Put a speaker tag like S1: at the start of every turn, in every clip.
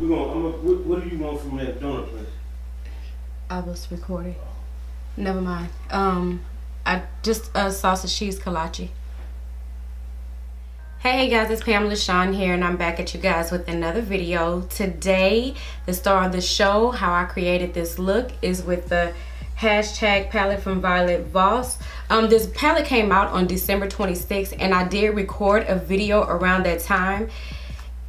S1: What do you want from that donut place?
S2: I was recording. Never mind. I just sausage cheese kolache. Hey guys, it's Pamela Shawn here, and I'm back at you guys with another video. Today, the star of the show, how I created this look, is with the HashTag palette from Voss. This palette came out on December 26th, and I did record a video around that time.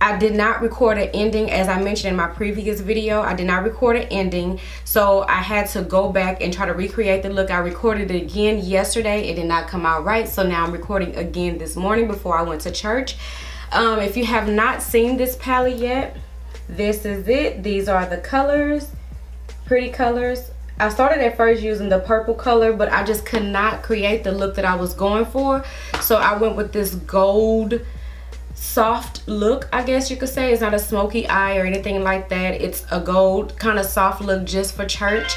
S2: I did not record an ending, as I mentioned in my previous video. I did not record an ending, so I had to go back and try to recreate the look. I recorded it again yesterday. It did not come out right, so now I'm recording again this morning before I went to church. If you have not seen this palette yet, this is it. These are the colors, pretty colors. I started at first using the purple color, but I just could not create the look that I was going for, so I went with this gold soft look, I guess you could say. It's not a smoky eye or anything like that. It's a gold kind of soft look just for church.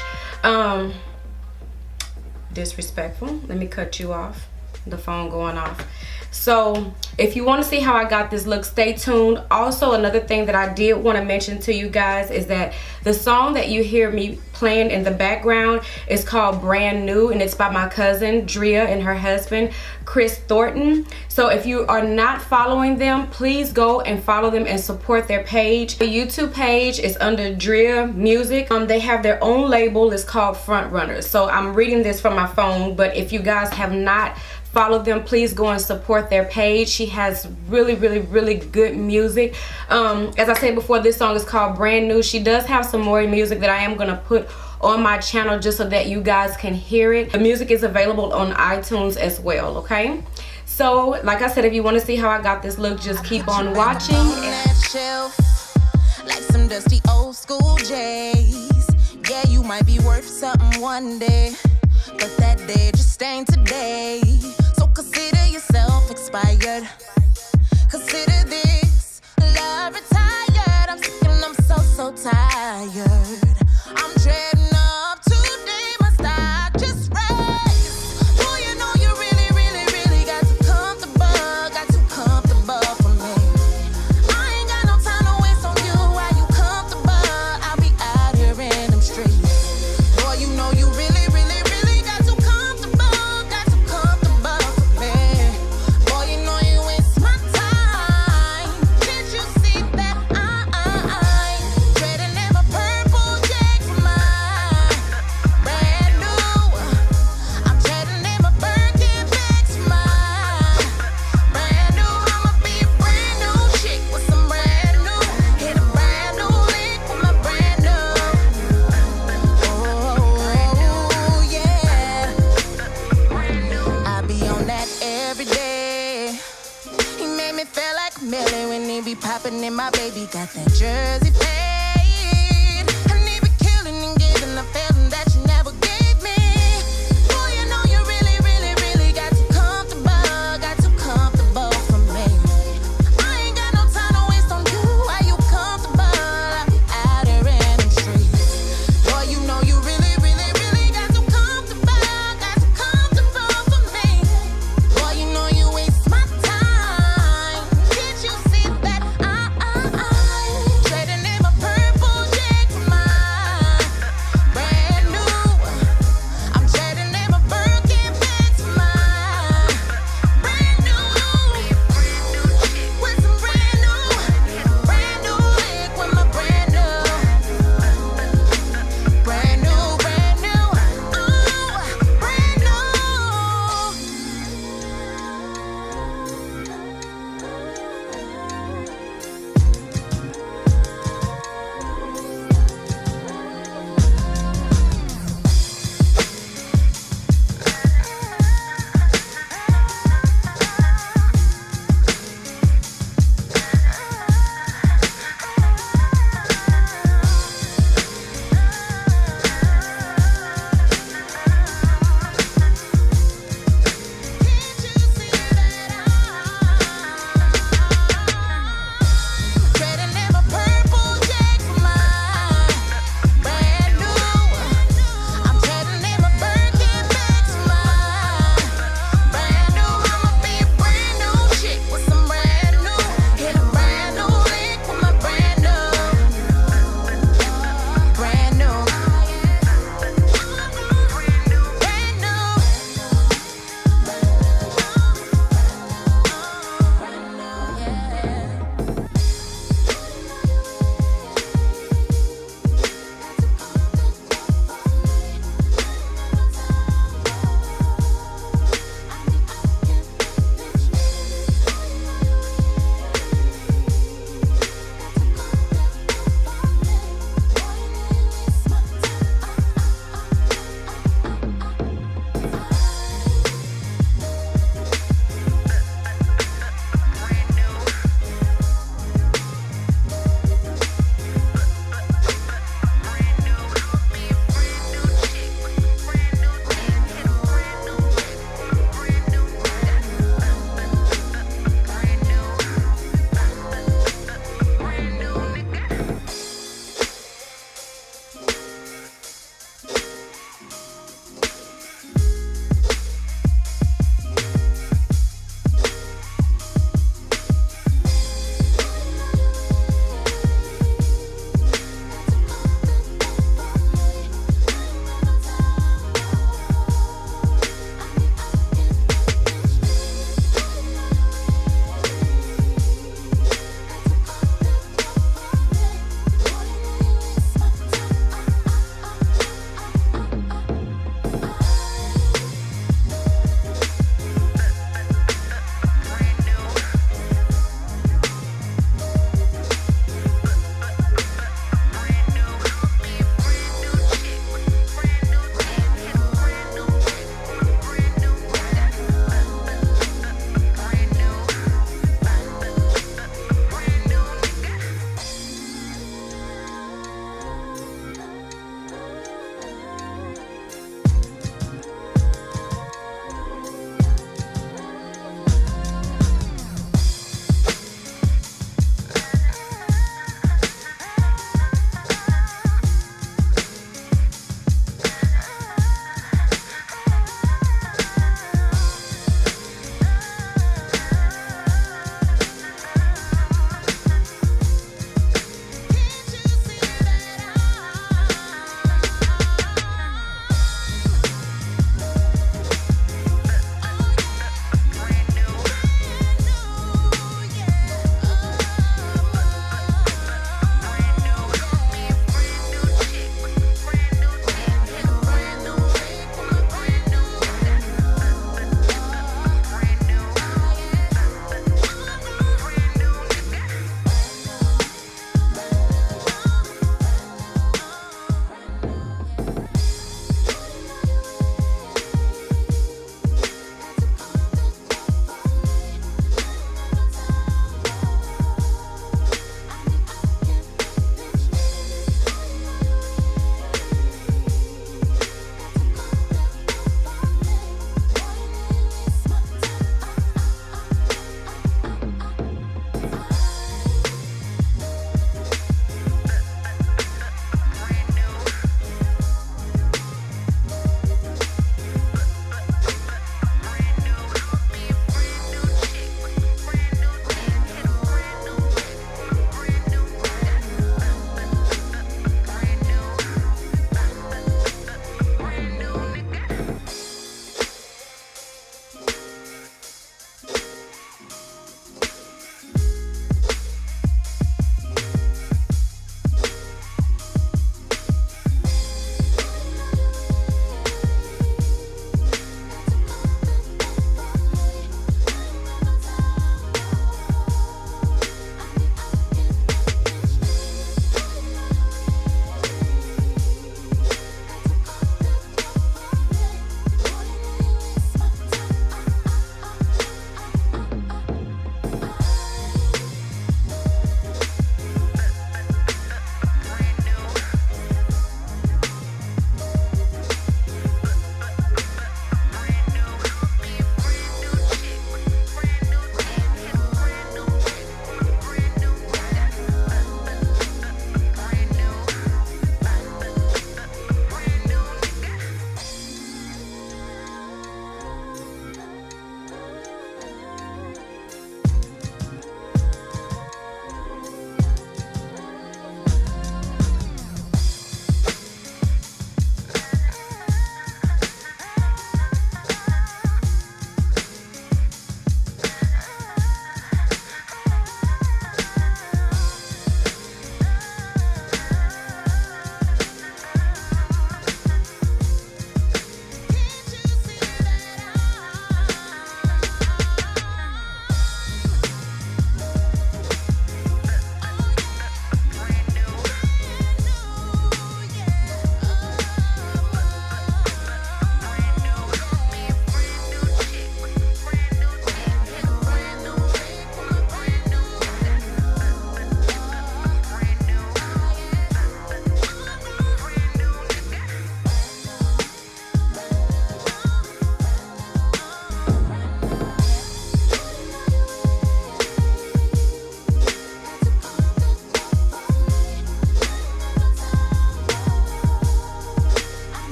S2: Disrespectful. Let me cut you off. The phone going off. So if you want to see how I got this look, stay tuned. Also, another thing that I did want to mention to you guys is that the song that you hear me playing in the background is called Brand New, and it's by my cousin Dria and her husband Chris Thornton. So if you are not following them, please go and follow them and support their page. The YouTube page is under Dria Music. They have their own label. It's called Frontrunnaz. So I'm reading this from my phone, but if you guys have not follow them, please go and support their page. She has really good music. As I said before, this song is called Brand New. She does have some more music that I am gonna put on my channel just so that you guys can hear it. The music is available on iTunes as well, okay? So like I said, if you want to see how I got this look, just keep on watching. Like some dusty old school J's. Yeah, you might be worth something one day, but that day just ain't today. So consider yourself expired. Consider this love retired. I'm sick and I'm so tired. I'm dreading up today. My stock just raised. Boy, you know you really got too comfortable for me. I ain't got no time to waste on you. While you comfortable, I'll be out here in them streets. Boy, you know you really popping in my baby got that Jersey face.